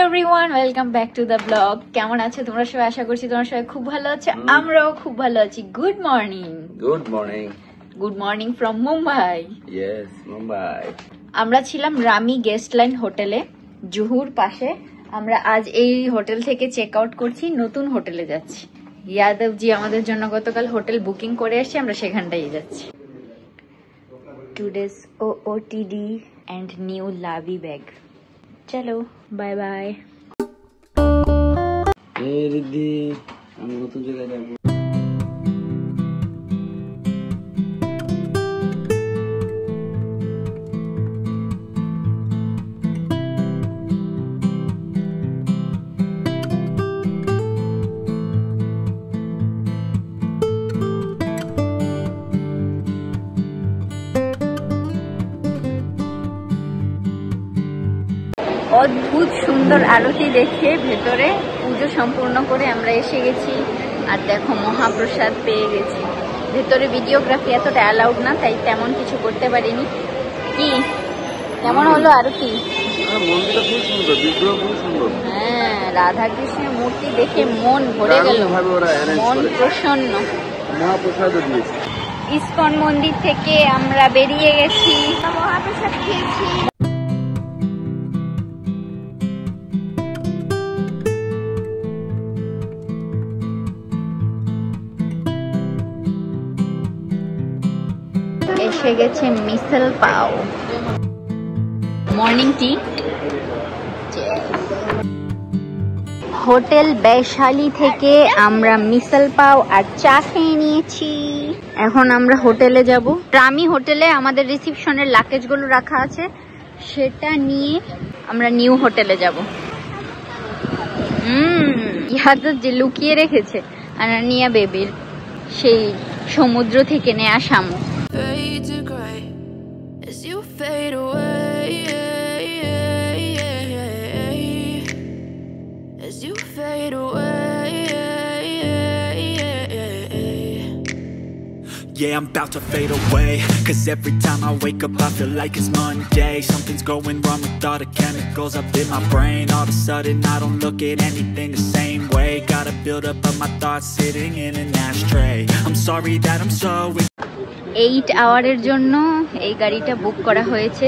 Everyone, welcome back to the blog. কেমন আছো তোমরা সবাই? আশা করছি তোমরা সবাই খুব ভালো আছো, আমরাও খুব ভালো আছি। Good morning. Good morning. Good morning from Mumbai. Yes, Mumbai. আমরা ছিলাম রামি গেস্ট লাইন হোটেলে, জুহুর পাশে। আমরা আজ এই হোটেল থেকে চেক আউট করছি, নতুন হোটেলে যাচ্ছি। ইয়াদবজি আমাদের জন্য গতকাল হোটেল বুকিং করে এসেছে, আমরা সেখানটাই যাচ্ছি। Today's OOTD and new Lavi bag. চলো, বাই বাই। রিদ্ধি, আমি নতুন জায়গায় যাবো। অদ্ভুত সুন্দর আরতি দেখে ভেতরে পুজো সম্পূর্ণ করে আমরা এসে গেছি। আর দেখো, মহাপ্রসাদ পেয়ে গেছি। ভেতরে ভিডিওগ্রাফি এতটা অ্যালাউড না, তাই তেমন কিছু করতে পারিনি। কি কেমন হলো আরতি? মন্দিরটা খুব সুন্দর, বিগ্রহ খুব সুন্দর। হ্যাঁ, রাধা কৃষ্ণের মূর্তি দেখে মন ভরে গেল, মন প্রসন্ন। মহাপ্রসাদ দিয়েছে। ইসকন মন্দির থেকে আমরা বেরিয়ে গেছি, মহাপ্রসাদ খেয়েছি। এসে গেছে মিসল পাও, মর্নিং টি। হোটেল বৈশালী থেকে আমরা মিসল পাও আর চা খেয়ে নিয়েছি। এখন আমরা হোটেলে যাব। রামি হোটেলে আমাদের রিসিপশনের লাগেজগুলো রাখা আছে, সেটা নিয়ে আমরা নিউ হোটেলে যাব। ইহাতে যে লুকিয়ে রেখেছে আনানিয়া বেবির সেই সমুদ্র থেকে নেয়া শামুক। As you fade away, as you fade away, yeah, I'm about to fade away. Cause every time I wake up I feel like it's Monday. Something's going wrong with all the chemicals up in my brain. All of a sudden I don't look at anything the same way. Gotta build up of my thoughts sitting in an ashtray. I'm sorry that I'm so 8 আওয়ারের জন্য এই গাড়িটা বুক করা হয়েছে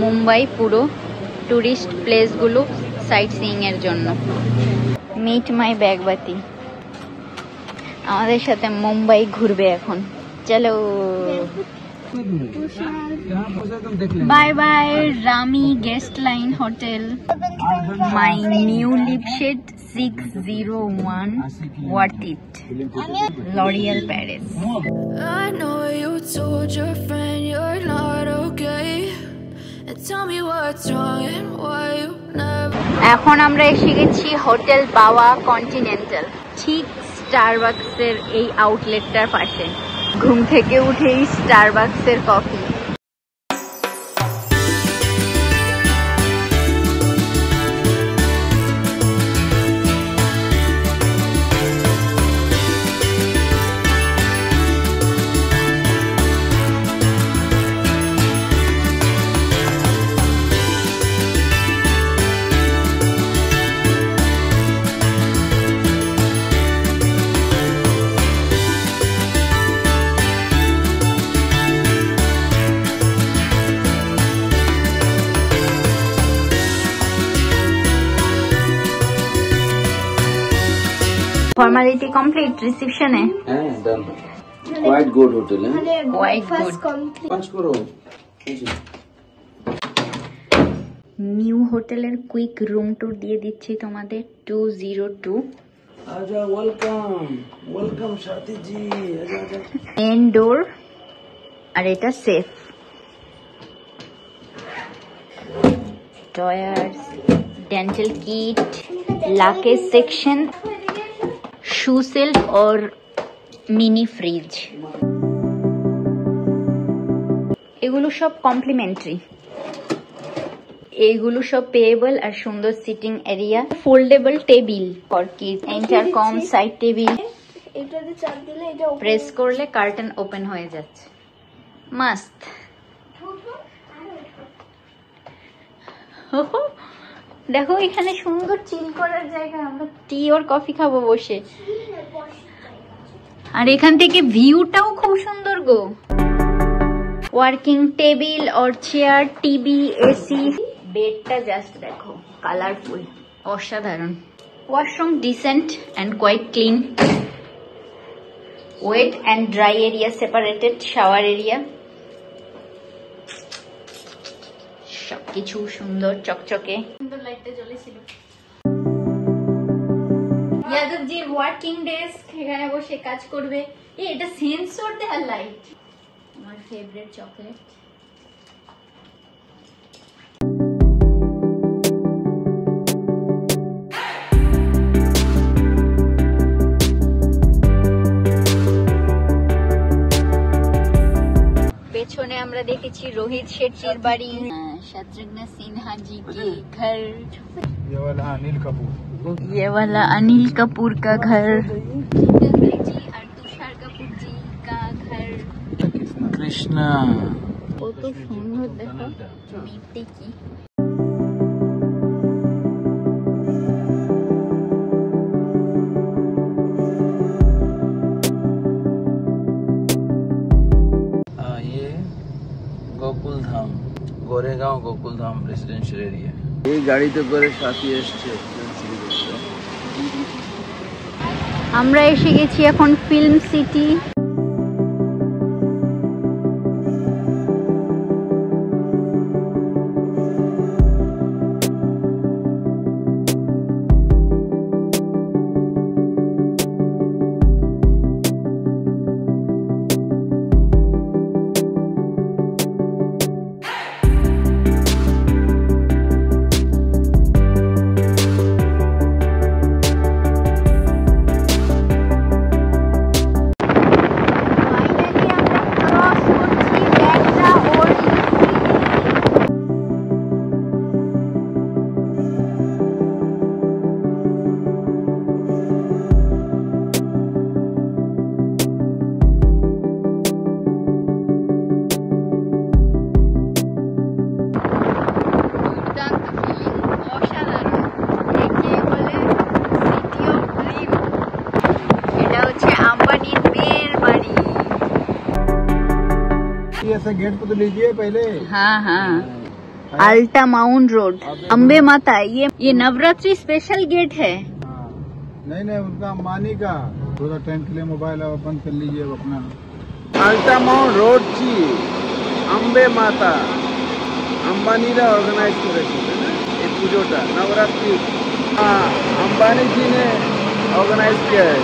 মুম্বাই পুরো tourist প্লেসগুলো site seeing এর জন্য। Meet my ব্যাগবাতি আমাদের সাথে মুম্বাই ঘুরবে এখন। চলো, bye bye Ramee Guestline hotel. My new lip shade 601, worth it. L'Oreal Paris. I know you told your friend you're not okay, and tell me what's wrong and why you never. এখন আমরা এসে গেছি hotel বাওয়া continental, ঠিক স্টারবাকসের এই আউটলেটটার পাশে। ঘুম থেকে উঠেই স্টারবাকসের কফি। ফর্মালিটি কমপ্লিট রিসেপশনে। হ্যাঁ, done. Quite good hotel. Quite good. পাঁচ করো। নিউ হোটেলের কুইক রুম ট্যুর দিয়ে দিচ্ছি তোমাদের। 202। আজা, ওয়েলকাম ওয়েলকাম সাথী জি। আজা আজা। মেন ডোর, আর এটা সেফ। টয়ার্স, dental kit, luggage section, shoe shelf और मिनी फ्रिज। এগুলো সব কমপ্লিমেন্টারি, এগুলো সব পেয়েবল। আর সুন্দর sitting area, foldable table for kids, intercom, side table. এটাতে চাপ দিলে এটা প্রেস করলে কার্টেন ওপেন হয়ে যাচ্ছে। মাস্ত। দেখো এখানে সুন্দর চিল করার জায়গা, আমরা টি আর কফি খাবো বসে। আর এখান থেকে ভিউটাও খুব সুন্দর গো। ওয়ার্কিং টেবিল और চেয়ার, টিভি, এসি, বেডটা জাস্ট দেখো কালারফুল, অসাধারণ। Washroom decent and quite clean, wet and dry area separated, shower area, সবকিছু সুন্দর চকচকে। সুন্দর লাইটটা জ্বলেছিল। যাদবজির ওয়ার্কিং ডেস্ক, এখানে বসে কাজ করবে। এটা সেন্সর দেওয়া লাইট, আমার ফেভারিট চকলেট। পেছনে আমরা দেখেছি রোহিত শেট্টির বাড়ি, शत्रुघ्न सिन्हा जी के घर, ये वाला अनिल कपूर, ये वाला अनिल कपूर का घर, जी और तुषार कपूर जी का घर। कृष्णा वो तो सुंदर देखो मिट्टी की। ये गोकुल धाम, गोरेगांव गोकुल धाम रेसिडेंशियल एरिया। এই গাড়িতে করে সাথী এসছে। আমরা এসে গেছি এখন ফিল্ম সিটি। ऐसा गेट पे तो लीजिए पहले। हाँ हाँ, अल्टा माउंट रोड, अम्बे माता। ये नवरात्रि स्पेशल गेट है। नहीं नहीं, उनका अंबानी का थोड़ा टाइम के लिए मोबाइल आप बंद कर लीजिए अपना। अल्टा माउंट रोड ची अम्बे माता अंबानीरा ऑर्गेनाइज करेছিলেন এই পুজোটা, नवरात्रि अंबानी जी ने ऑर्गेनाइज किया है।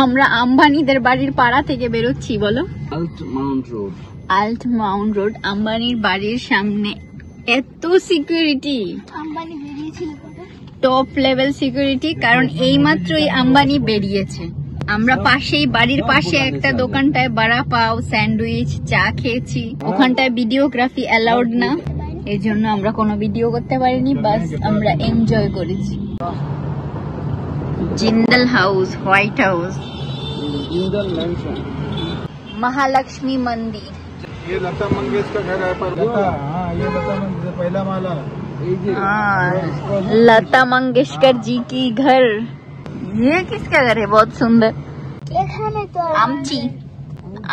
আমরা আম্বানিদের বাড়ির পাড়া থেকে বেরোচ্ছি। বলো, Alt Mount road, Alt Mount road. আম্বানির বাড়ির সামনে এত সিকিউরিটি, আম্বানি বেরিয়েছিল টপ লেভেল সিকিউরিটি, কারণ এইমাত্রই আম্বানি বেরিয়েছে। আমরা পাশেই, বাড়ির পাশে একটা দোকানটায় বড়া পাও, স্যান্ডউইচ, চা খেয়েছি। ওখানটায় ভিডিওগ্রাফি অ্যালাউড না, এই জন্য আমরা কোনো ভিডিও করতে পারিনি, বাস আমরা এনজয় করেছি। Jindal house, white house, Jindal mention, Mahalakshmi मंदिर। ये लता मंगेशकर का घर है पर हाँ, ये लता मंगेशकर पहला माला। लता मंगेशकर जी की घर। ये किसका घर है? बहुत सुंदर। आमची,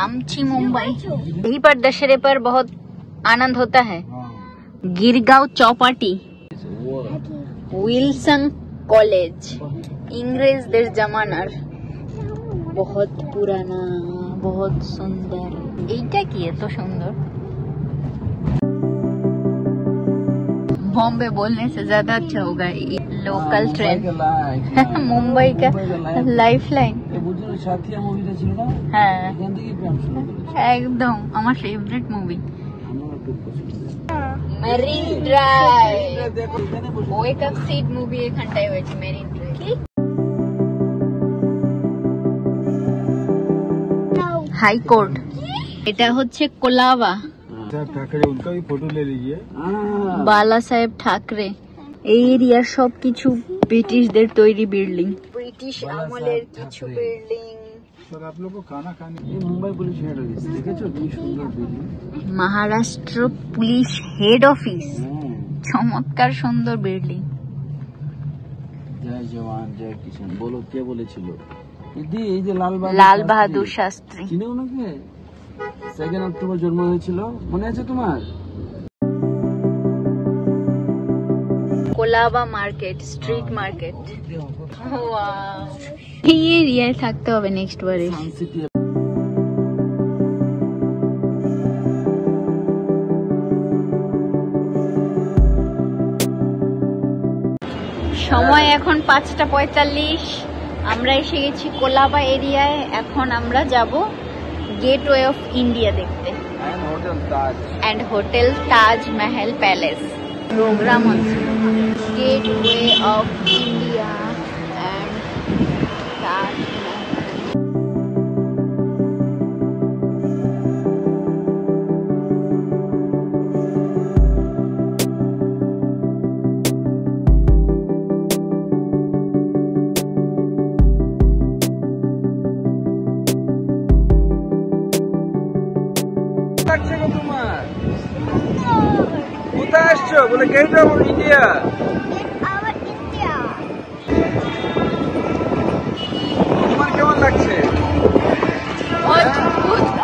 आमची मुंबई। यहीं पर दशहरे पर बहुत आनंद होता है। गिरगांव चौपाटी, विल्सन कॉलेज, इंग्रेजদের জামানার, बहुत पुराना, बहुत सुंदर। এইটা কি এত সুন্দর? बॉम्बे बोलने से ज्यादा अच्छा होगा लोकल ट्रेन मुंबई का लाइफलाइन হ্যাঁ একদম আমার favourite movie marine drive wake up seed movie এখানটায় হয়েছে মেরিন ড্রাইভ হাই কোর্ট এটা হচ্ছে কোলাবা ठाकरे उनका भी फोटो ले लीजिए বালা সাহেব ঠাকরে এই এরিয়ার সবকিছু ব্রিটিশদের তৈরি বিল্ডিং ব্রিটিশ আমলের কিছু বিল্ডিং सर आप लोग को खाना खाने ये मुंबई पुलिस हेड ऑफिस দেখেছো কি সুন্দর building Maharashtra police head office চমৎকার সুন্দর বিল্ডিং জয় জওয়ান জয় কিষান বলো কে বলেছিল দিদি এই যে লাল বাহাদুর শাস্ত্রী চিনো ওনাকে 2 অক্টোবর জন্ম হয়েছিল মনে আছে তোমার কোলাবা মার্কেট স্ট্রিট মার্কেট এই এরিয়ায় থাকতে হবে নেক্সট বারে সময় এখন 5:45 আমরা এসে গেছি কোলাবা এরিয়ায় এখন আমরা যাব গেটওয়ে অফ ইন্ডিয়া দেখতে and hotel Taj Mahal palace programme আছে গেটওয়ে অফ ইন্ডিয়া এন্ড তাজ কোথায় আসছো বলে গেট অফ ইন্ডিয়া তোমার কেমন লাগছে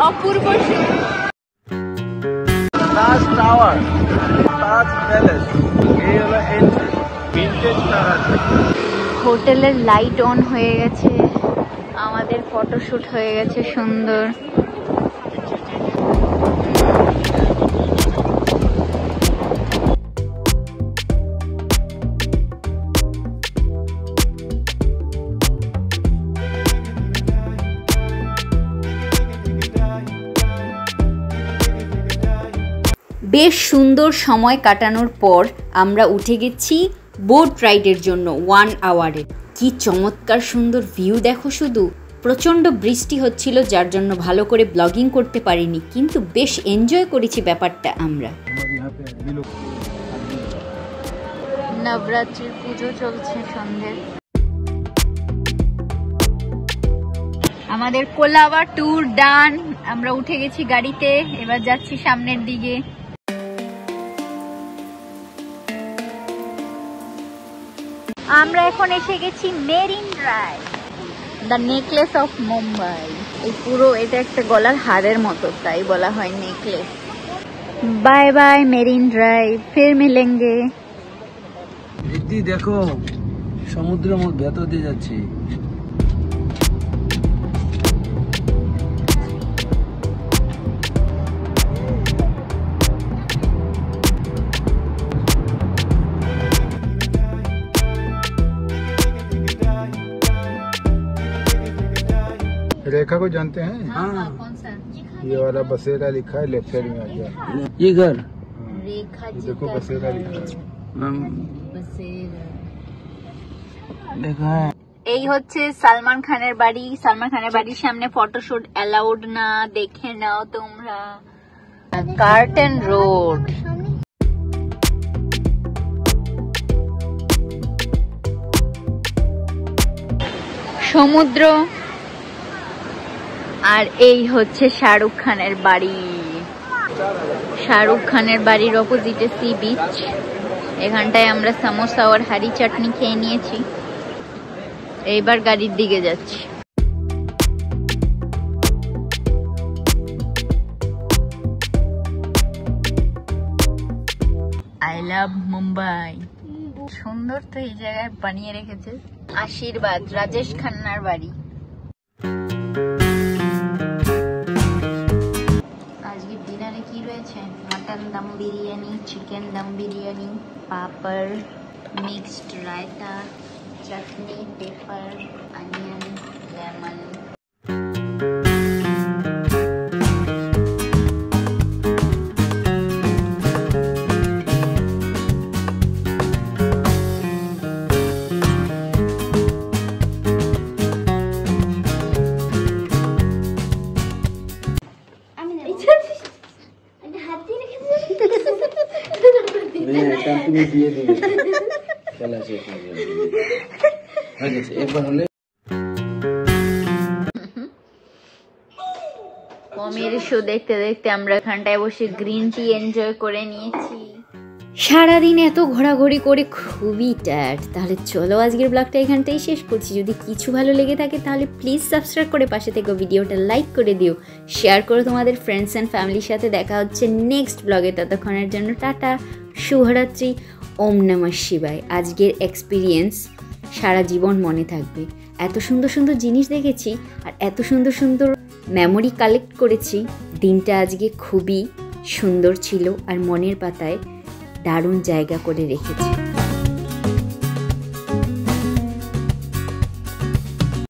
অপূর্ব তাজ টাওয়ার তাজ প্যালেস এই হলো এন্ট্রি ভিনটেজ টাওয়ার হোটেলের লাইট অন হয়ে গেছে আমাদের ফটোশুট হয়ে গেছে সুন্দর বেশ সুন্দর সময় কাটানোর পর আমরা উঠে গেছি বোট রাইডের জন্য 1 আওয়ারে কি চমৎকার সুন্দর ভিউ দেখো শুধু প্রচন্ড বৃষ্টি হচ্ছিল যার জন্য ভালো করে ব্লগিং করতে পারিনি কিন্তু বেশ এনজয় করেছি ব্যাপারটা আমরা নবরাত্রির পুজো চলছে সন্ধ্যে আমাদের কোলাবা ট্যুর ডান আমরা উঠে গেছি গাড়িতে এবার যাচ্ছি সামনের দিকে আমরা এখন এসে গেছি marine drive the necklace of Mumbai এই পুরো এটা একটা গলার হারের মতো তাই বলা হয় necklace bye bye marine drive ফির মিলেঙ্গে দিদি দেখো সমুদ্রের ভেতর দিয়ে যাচ্ছি रेखा को जानते हैं कौन सा ये वाला बसेरा लिखा है लेफ्ट साइड में आ गया ये घर रेखा जी देखो बसेरा लिखा है बसेरा देखा है এই হচ্ছে সালমান খানের বাড়ির সামনে ফটোশুট অ্যালাউড না দেখে নাও তোমরা কার্টন রোড সমুদ্র আর এই হচ্ছে শাহরুখ খানের বাড়ি শাহরুখ খানের বাড়ির অপোজিটে সি বিচ এখানটায় আমরা সমোসা আর হারি চাটনি খেয়ে নিয়েছি এইবার গাড়ির দিকে যাচ্ছি আই লাভ মুম্বাই সুন্দর তো এই জায়গায় বানিয়ে রেখেছে আশীর্বাদ রাজেশ খান্নার বাড়ি আজকে ডিনারে কি রয়েছে রয়েছে মটন দম বিরিয়ানি, চিকেন দম বিরিয়ানি, পাপড়, মিক্সড রায়তা, চাটনি, পেপার, অনিয়ন, লেমন। কমের শো দেখতে দেখতে আমরা এখানটায় বসে গ্রিন টি এনজয় করে নিয়েছি। সারাদিন এত ঘোরাঘুরি করে খুবই টায়ার্ড। তাহলে চলো আজকের ব্লগটা এখানটাই শেষ করছি। যদি কিছু ভালো লেগে থাকে তাহলে প্লিজ সাবস্ক্রাইব করে পাশে থেকে ভিডিওটা লাইক করে দিও, শেয়ার করো তোমাদের ফ্রেন্ডস অ্যান্ড ফ্যামিলির সাথে। দেখা হচ্ছে নেক্সট ব্লগে, ততক্ষণের জন্য টাটা, শুভরাত্রি, ওম নমঃ শিবায়। আজকের এক্সপিরিয়েন্স সারা জীবন মনে থাকবে। এত সুন্দর সুন্দর জিনিস দেখেছি আর এত সুন্দর সুন্দর মেমোরি কালেক্ট করেছি। দিনটা আজকে খুবই সুন্দর ছিল আর মনের পাতায় দারুণ জায়গা করে রেখেছে।